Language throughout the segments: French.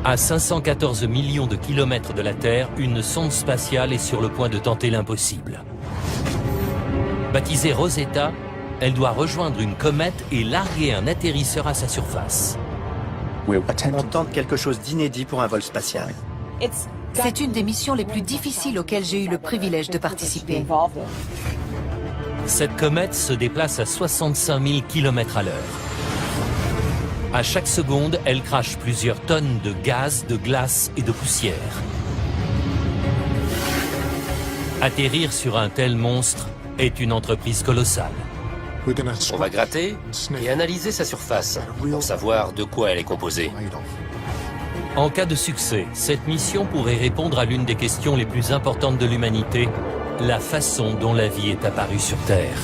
À 514 millions de kilomètres de la Terre, une sonde spatiale est sur le point de tenter l'impossible. Baptisée Rosetta, elle doit rejoindre une comète et larguer un atterrisseur à sa surface. On tente quelque chose d'inédit pour un vol spatial. C'est une des missions les plus difficiles auxquelles j'ai eu le privilège de participer. Cette comète se déplace à 65 000 km à l'heure. À chaque seconde, elle crache plusieurs tonnes de gaz, de glace et de poussière. Atterrir sur un tel monstre est une entreprise colossale. On va gratter et analyser sa surface pour savoir de quoi elle est composée. En cas de succès, cette mission pourrait répondre à l'une des questions les plus importantes de l'humanité, la façon dont la vie est apparue sur Terre.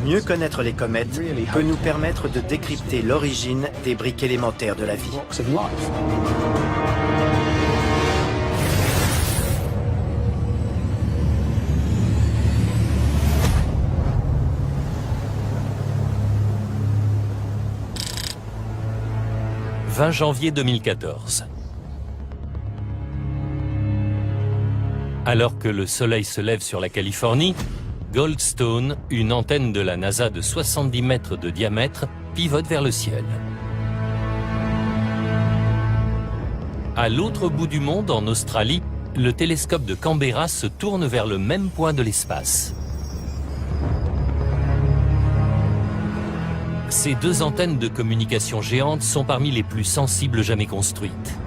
Mieux connaître les comètes peut nous permettre de décrypter l'origine des briques élémentaires de la vie. « 20 janvier 2014. Alors que le soleil se lève sur la Californie, Goldstone, une antenne de la NASA de 70 mètres de diamètre, pivote vers le ciel. À l'autre bout du monde, en Australie, le télescope de Canberra se tourne vers le même point de l'espace. Ces deux antennes de communication géantes sont parmi les plus sensibles jamais construites.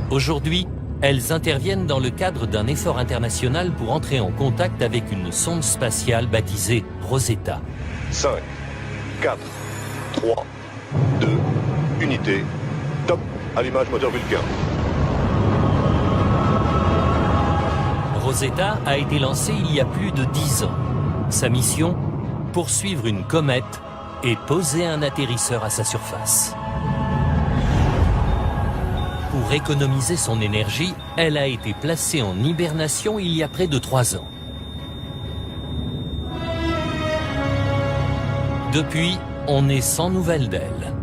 Aujourd'hui, elles interviennent dans le cadre d'un effort international pour entrer en contact avec une sonde spatiale baptisée Rosetta. 5, 4, 3, 2, unité, top, allumage moteur Vulcain. Rosetta a été lancée il y a plus de 10 ans. Sa mission, poursuivre une comète et poser un atterrisseur à sa surface. Pour économiser son énergie, elle a été placée en hibernation il y a près de 3 ans. Depuis, on est sans nouvelles d'elle.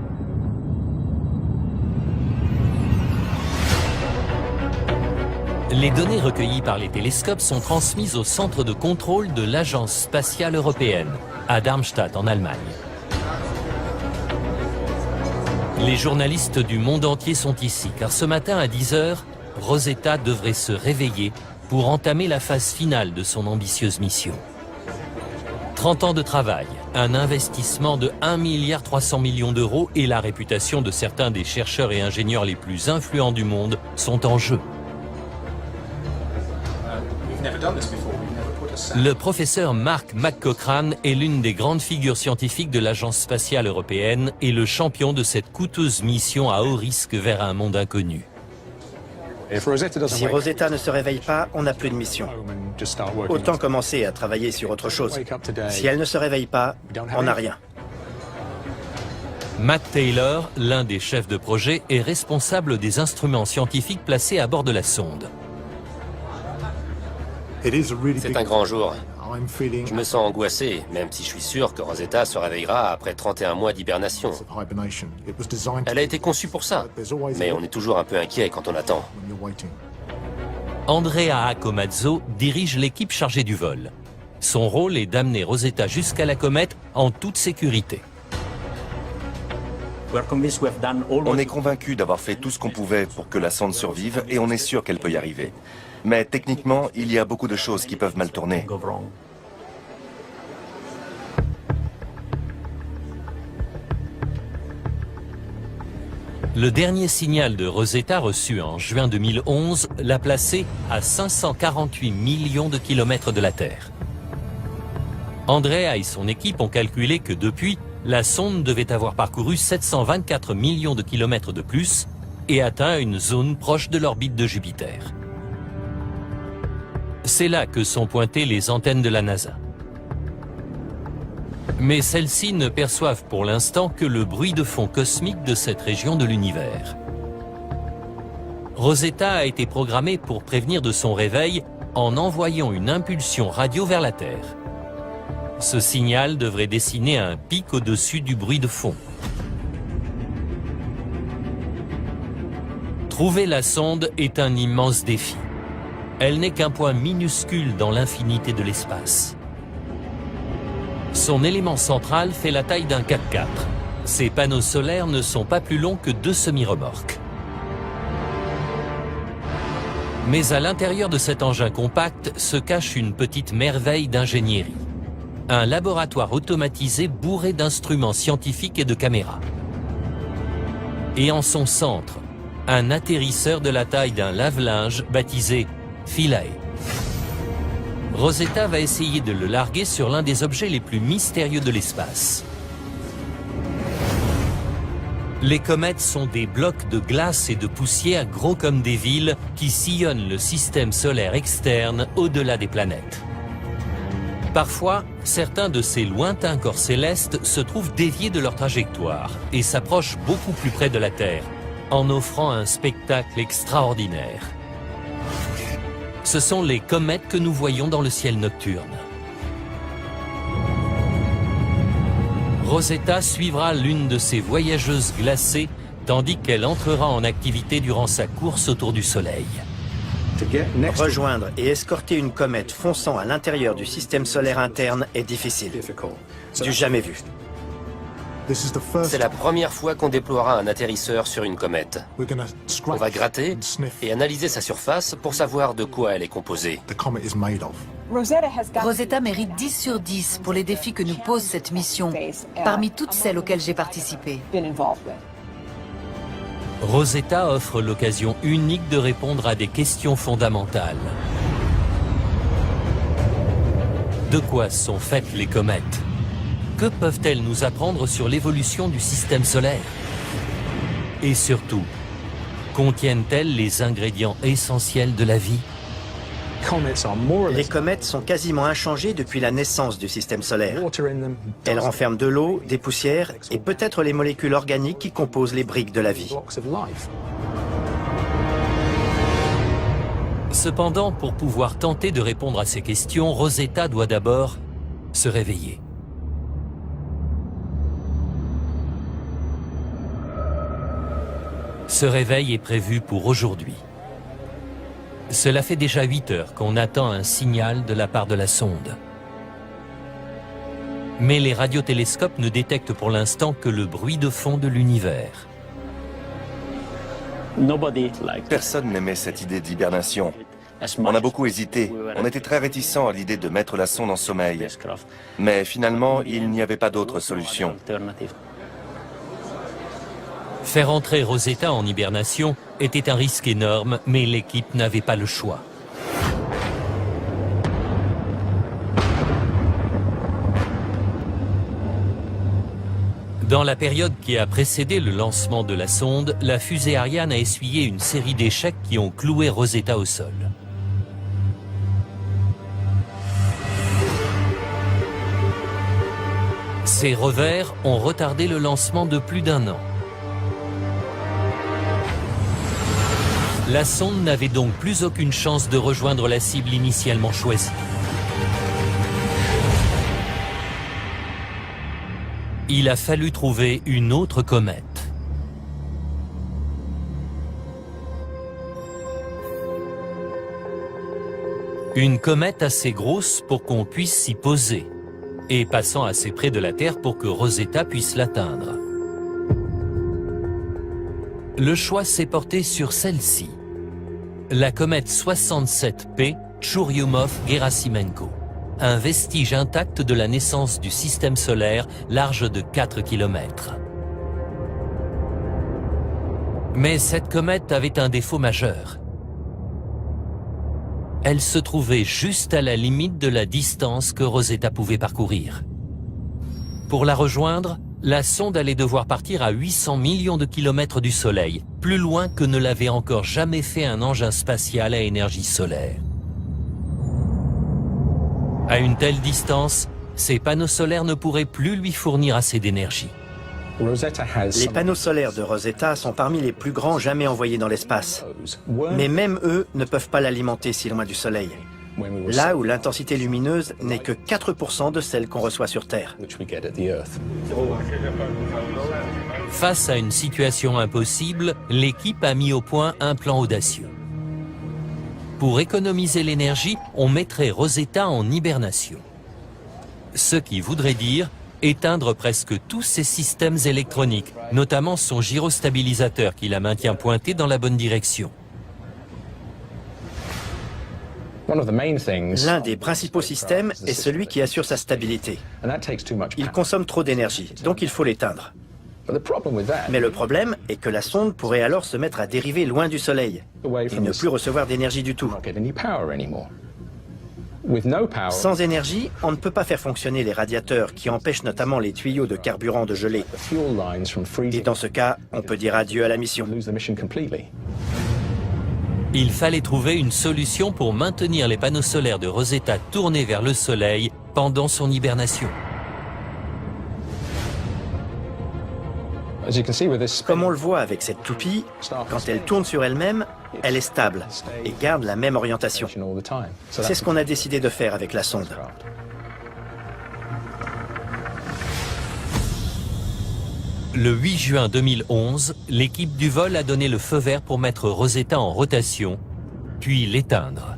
Les données recueillies par les télescopes sont transmises au centre de contrôle de l'Agence spatiale européenne, à Darmstadt en Allemagne. Les journalistes du monde entier sont ici, car ce matin à 10 h, Rosetta devrait se réveiller pour entamer la phase finale de son ambitieuse mission. 30 ans de travail, un investissement de 1,3 milliard d'euros et la réputation de certains des chercheurs et ingénieurs les plus influents du monde sont en jeu. Le professeur Mark McCaughrean est l'une des grandes figures scientifiques de l'Agence spatiale européenne et le champion de cette coûteuse mission à haut risque vers un monde inconnu. Si Rosetta ne se réveille pas, on n'a plus de mission. Autant commencer à travailler sur autre chose. Si elle ne se réveille pas, on n'a rien. Matt Taylor, l'un des chefs de projet, est responsable des instruments scientifiques placés à bord de la sonde. C'est un grand jour. Je me sens angoissé, même si je suis sûr que Rosetta se réveillera après 31 mois d'hibernation. Elle a été conçue pour ça, mais on est toujours un peu inquiet quand on attend. Andrea Accomazzo dirige l'équipe chargée du vol. Son rôle est d'amener Rosetta jusqu'à la comète en toute sécurité. On est convaincu d'avoir fait tout ce qu'on pouvait pour que la sonde survive et on est sûr qu'elle peut y arriver. Mais techniquement, il y a beaucoup de choses qui peuvent mal tourner. Le dernier signal de Rosetta reçu en juin 2011 l'a placé à 548 millions de kilomètres de la Terre. Andrea et son équipe ont calculé que depuis, la sonde devait avoir parcouru 724 millions de kilomètres de plus et atteint une zone proche de l'orbite de Jupiter. C'est là que sont pointées les antennes de la NASA. Mais celles-ci ne perçoivent pour l'instant que le bruit de fond cosmique de cette région de l'univers. Rosetta a été programmée pour prévenir de son réveil en envoyant une impulsion radio vers la Terre. Ce signal devrait dessiner un pic au-dessus du bruit de fond. Trouver la sonde est un immense défi. Elle n'est qu'un point minuscule dans l'infinité de l'espace. Son élément central fait la taille d'un 4x4. Ses panneaux solaires ne sont pas plus longs que 2 semi-remorques. Mais à l'intérieur de cet engin compact se cache une petite merveille d'ingénierie. Un laboratoire automatisé bourré d'instruments scientifiques et de caméras. Et en son centre, un atterrisseur de la taille d'un lave-linge baptisé Philae. Rosetta va essayer de le larguer sur l'un des objets les plus mystérieux de l'espace. Les comètes sont des blocs de glace et de poussière gros comme des villes qui sillonnent le système solaire externe au-delà des planètes. Parfois, certains de ces lointains corps célestes se trouvent déviés de leur trajectoire et s'approchent beaucoup plus près de la Terre, en offrant un spectacle extraordinaire. Ce sont les comètes que nous voyons dans le ciel nocturne. Rosetta suivra l'une de ces voyageuses glacées tandis qu'elle entrera en activité durant sa course autour du Soleil. Rejoindre et escorter une comète fonçant à l'intérieur du système solaire interne est difficile. Du jamais vu. C'est la première fois qu'on déploiera un atterrisseur sur une comète. On va gratter et analyser sa surface pour savoir de quoi elle est composée. Rosetta mérite 10 sur 10 pour les défis que nous pose cette mission, parmi toutes celles auxquelles j'ai participé. Rosetta offre l'occasion unique de répondre à des questions fondamentales. De quoi sont faites les comètes? Que peuvent-elles nous apprendre sur l'évolution du système solaire? Et surtout, contiennent-elles les ingrédients essentiels de la vie? Les comètes sont quasiment inchangées depuis la naissance du système solaire. Elles renferment de l'eau, des poussières et peut-être les molécules organiques qui composent les briques de la vie. Cependant, pour pouvoir tenter de répondre à ces questions, Rosetta doit d'abord se réveiller. Ce réveil est prévu pour aujourd'hui. Cela fait déjà 8 heures qu'on attend un signal de la part de la sonde. Mais les radiotélescopes ne détectent pour l'instant que le bruit de fond de l'univers. Personne n'aimait cette idée d'hibernation. On a beaucoup hésité. On était très réticents à l'idée de mettre la sonde en sommeil. Mais finalement, il n'y avait pas d'autre solution. Faire entrer Rosetta en hibernation était un risque énorme, mais l'équipe n'avait pas le choix. Dans la période qui a précédé le lancement de la sonde, la fusée Ariane a essuyé une série d'échecs qui ont cloué Rosetta au sol. Ces revers ont retardé le lancement de plus d'1 an. La sonde n'avait donc plus aucune chance de rejoindre la cible initialement choisie. Il a fallu trouver une autre comète. Une comète assez grosse pour qu'on puisse s'y poser, et passant assez près de la Terre pour que Rosetta puisse l'atteindre. Le choix s'est porté sur celle-ci, la comète 67P Churyumov-Gerasimenko, un vestige intact de la naissance du système solaire large de 4 km. Mais cette comète avait un défaut majeur. Elle se trouvait juste à la limite de la distance que Rosetta pouvait parcourir. Pour la rejoindre, la sonde allait devoir partir à 800 millions de kilomètres du Soleil, plus loin que ne l'avait encore jamais fait un engin spatial à énergie solaire. À une telle distance, ces panneaux solaires ne pourraient plus lui fournir assez d'énergie. Les panneaux solaires de Rosetta sont parmi les plus grands jamais envoyés dans l'espace. Mais même eux ne peuvent pas l'alimenter si loin du Soleil. Là où l'intensité lumineuse n'est que 4% de celle qu'on reçoit sur Terre. Face à une situation impossible, l'équipe a mis au point un plan audacieux. Pour économiser l'énergie, on mettrait Rosetta en hibernation. Ce qui voudrait dire éteindre presque tous ses systèmes électroniques, notamment son gyrostabilisateur qui la maintient pointée dans la bonne direction. L'un des principaux systèmes est celui qui assure sa stabilité. Il consomme trop d'énergie, donc il faut l'éteindre. Mais le problème est que la sonde pourrait alors se mettre à dériver loin du Soleil et ne plus recevoir d'énergie du tout. Sans énergie, on ne peut pas faire fonctionner les radiateurs qui empêchent notamment les tuyaux de carburant de geler. Et dans ce cas, on peut dire adieu à la mission. Il fallait trouver une solution pour maintenir les panneaux solaires de Rosetta tournés vers le Soleil pendant son hibernation. Comme on le voit avec cette toupie, quand elle tourne sur elle-même, elle est stable et garde la même orientation. C'est ce qu'on a décidé de faire avec la sonde. Le 8 juin 2011, l'équipe du vol a donné le feu vert pour mettre Rosetta en rotation, puis l'éteindre.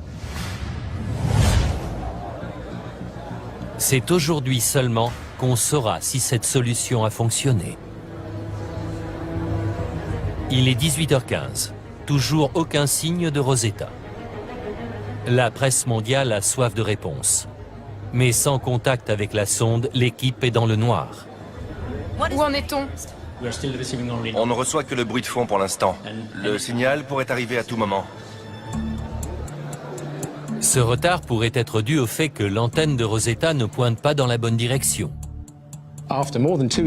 C'est aujourd'hui seulement qu'on saura si cette solution a fonctionné. Il est 18h15, toujours aucun signe de Rosetta. La presse mondiale a soif de réponses. Mais sans contact avec la sonde, l'équipe est dans le noir. Où en est-on? On ne reçoit que le bruit de fond pour l'instant. Le signal pourrait arriver à tout moment. Ce retard pourrait être dû au fait que l'antenne de Rosetta ne pointe pas dans la bonne direction.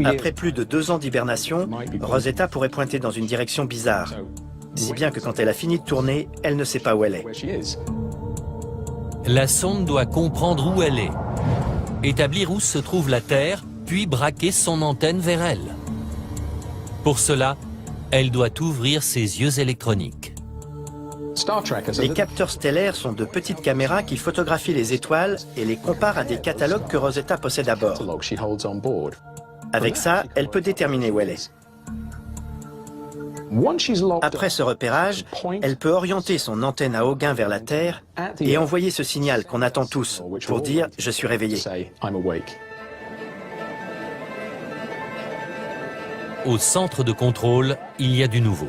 Après plus de 2 ans d'hibernation, Rosetta pourrait pointer dans une direction bizarre. Si bien que quand elle a fini de tourner, elle ne sait pas où elle est. La sonde doit comprendre où elle est, établir où se trouve la Terre, puis braquer son antenne vers elle. Pour cela, elle doit ouvrir ses yeux électroniques. Les capteurs stellaires sont de petites caméras qui photographient les étoiles et les comparent à des catalogues que Rosetta possède à bord. Avec ça, elle peut déterminer où elle est. Après ce repérage, elle peut orienter son antenne à Augain vers la Terre et envoyer ce signal qu'on attend tous pour dire « je suis réveillé ». Au centre de contrôle, il y a du nouveau.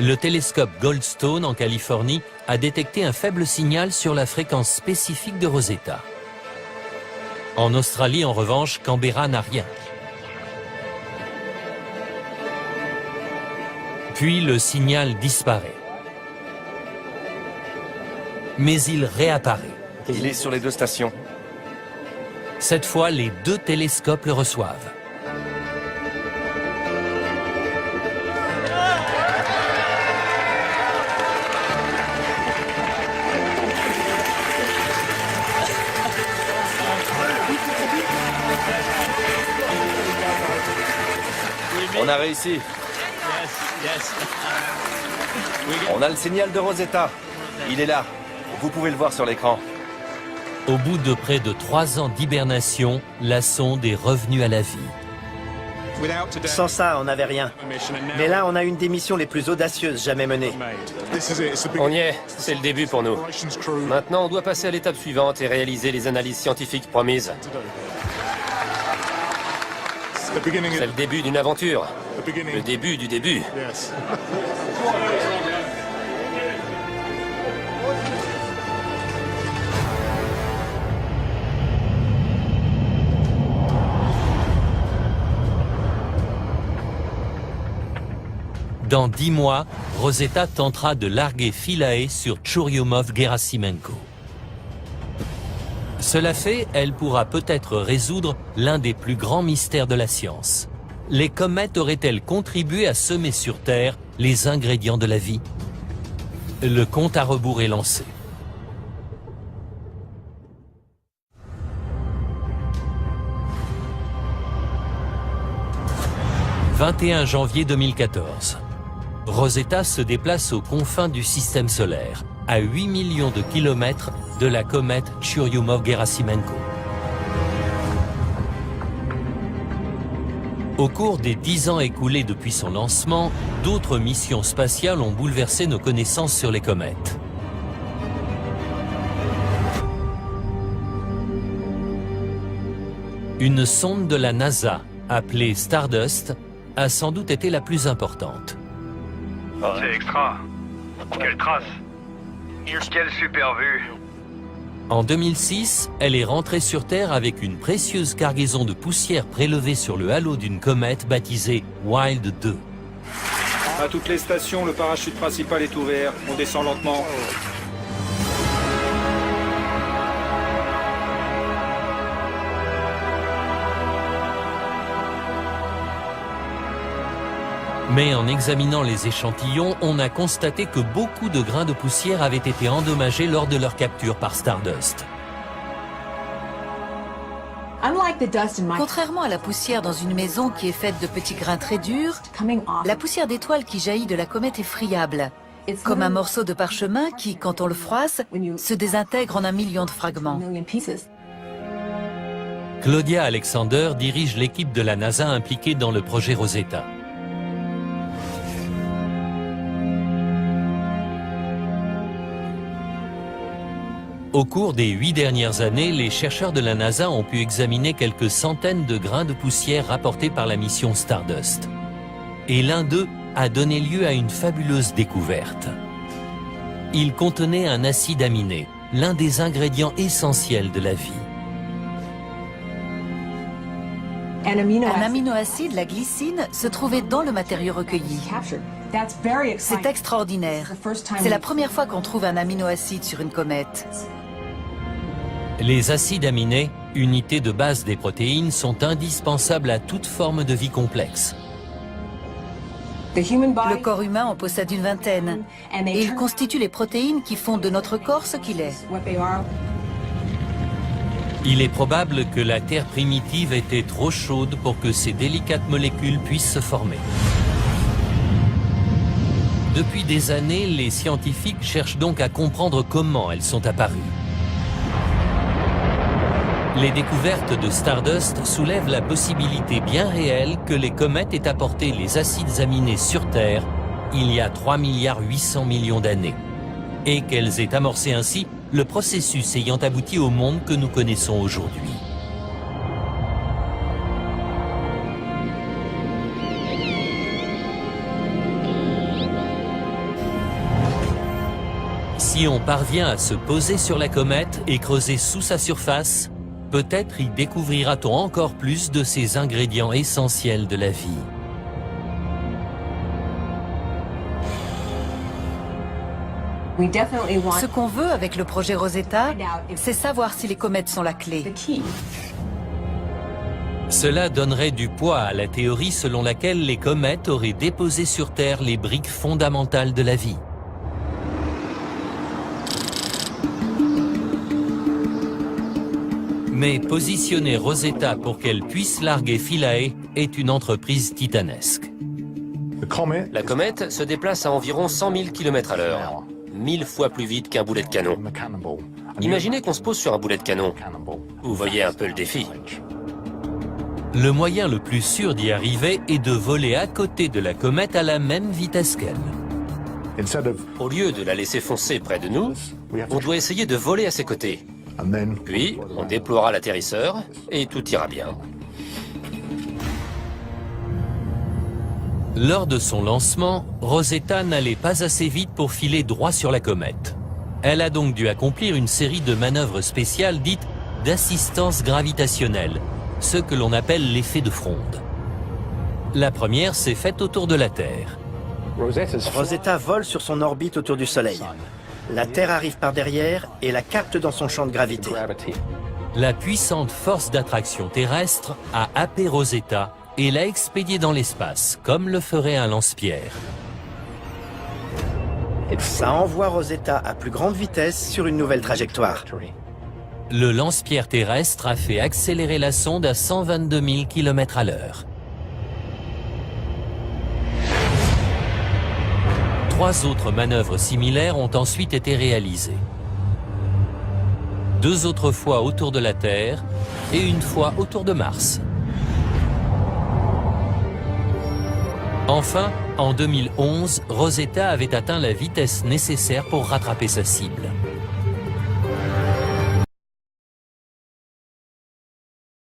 Le télescope Goldstone en Californie a détecté un faible signal sur la fréquence spécifique de Rosetta. En Australie, en revanche, Canberra n'a rien. Puis le signal disparaît. Mais il réapparaît. Il est sur les 2 stations. Cette fois, les 2 télescopes le reçoivent. On a réussi. On a le signal de Rosetta. Il est là. Vous pouvez le voir sur l'écran. Au bout de près de 3 ans d'hibernation, la sonde est revenue à la vie. Sans ça, on n'avait rien. Mais là, on a une des missions les plus audacieuses jamais menées. On y est, c'est le début pour nous. Maintenant, on doit passer à l'étape suivante et réaliser les analyses scientifiques promises. C'est le début d'une aventure. Le début du début. Dans 10 mois, Rosetta tentera de larguer Philae sur Churyumov-Gerasimenko. Cela fait, elle pourra peut-être résoudre l'un des plus grands mystères de la science. Les comètes auraient-elles contribué à semer sur Terre les ingrédients de la vie? Le compte à rebours est lancé. « 21 janvier 2014. Rosetta se déplace aux confins du système solaire, à 8 millions de kilomètres de la comète Churyumov-Gerasimenko. Au cours des 10 ans écoulés depuis son lancement, d'autres missions spatiales ont bouleversé nos connaissances sur les comètes. Une sonde de la NASA, appelée Stardust, a sans doute été la plus importante. C'est extra. Quelle trace. Quelle super vue. En 2006, elle est rentrée sur Terre avec une précieuse cargaison de poussière prélevée sur le halo d'une comète baptisée Wild 2. À toutes les stations, le parachute principal est ouvert. On descend lentement. Mais en examinant les échantillons, on a constaté que beaucoup de grains de poussière avaient été endommagés lors de leur capture par Stardust. Contrairement à la poussière dans une maison qui est faite de petits grains très durs, la poussière d'étoiles qui jaillit de la comète est friable, comme un morceau de parchemin qui, quand on le froisse, se désintègre en 1 million de fragments. Claudia Alexander dirige l'équipe de la NASA impliquée dans le projet Rosetta. Au cours des 8 dernières années, les chercheurs de la NASA ont pu examiner quelques centaines de grains de poussière rapportés par la mission Stardust. Et l'un d'eux a donné lieu à une fabuleuse découverte. Il contenait un acide aminé, l'un des ingrédients essentiels de la vie. Un aminoacide, la glycine, se trouvait dans le matériau recueilli. C'est extraordinaire. C'est la première fois qu'on trouve un aminoacide sur une comète. Les acides aminés, unités de base des protéines, sont indispensables à toute forme de vie complexe. Le corps humain en possède une vingtaine, et ils constituent les protéines qui font de notre corps ce qu'il est. Il est probable que la Terre primitive était trop chaude pour que ces délicates molécules puissent se former. Depuis des années, les scientifiques cherchent donc à comprendre comment elles sont apparues. Les découvertes de Stardust soulèvent la possibilité bien réelle que les comètes aient apporté les acides aminés sur Terre il y a 3,8 milliards d'années, et qu'elles aient amorcé ainsi le processus ayant abouti au monde que nous connaissons aujourd'hui. Si on parvient à se poser sur la comète et creuser sous sa surface, peut-être y découvrira-t-on encore plus de ces ingrédients essentiels de la vie. Ce qu'on veut avec le projet Rosetta, c'est savoir si les comètes sont la clé. Cela donnerait du poids à la théorie selon laquelle les comètes auraient déposé sur Terre les briques fondamentales de la vie. Mais positionner Rosetta pour qu'elle puisse larguer Philae est une entreprise titanesque. La comète se déplace à environ 100 000 km à l'heure, 1000 fois plus vite qu'un boulet de canon. Imaginez qu'on se pose sur un boulet de canon. Vous voyez un peu le défi. Le moyen le plus sûr d'y arriver est de voler à côté de la comète à la même vitesse qu'elle. Au lieu de la laisser foncer près de nous, on doit essayer de voler à ses côtés. Puis, on déploiera l'atterrisseur et tout ira bien. Lors de son lancement, Rosetta n'allait pas assez vite pour filer droit sur la comète. Elle a donc dû accomplir une série de manœuvres spéciales dites d'assistance gravitationnelle, ce que l'on appelle l'effet de fronde. La première s'est faite autour de la Terre. Rosetta vole sur son orbite autour du Soleil. La Terre arrive par derrière et la capte dans son champ de gravité. La puissante force d'attraction terrestre a happé Rosetta et l'a expédiée dans l'espace, comme le ferait un lance-pierre. Ça envoie Rosetta à plus grande vitesse sur une nouvelle trajectoire. Le lance-pierre terrestre a fait accélérer la sonde à 122 000 km à l'heure. 3 autres manœuvres similaires ont ensuite été réalisées. 2 autres fois autour de la Terre et une fois autour de Mars. Enfin, en 2011, Rosetta avait atteint la vitesse nécessaire pour rattraper sa cible.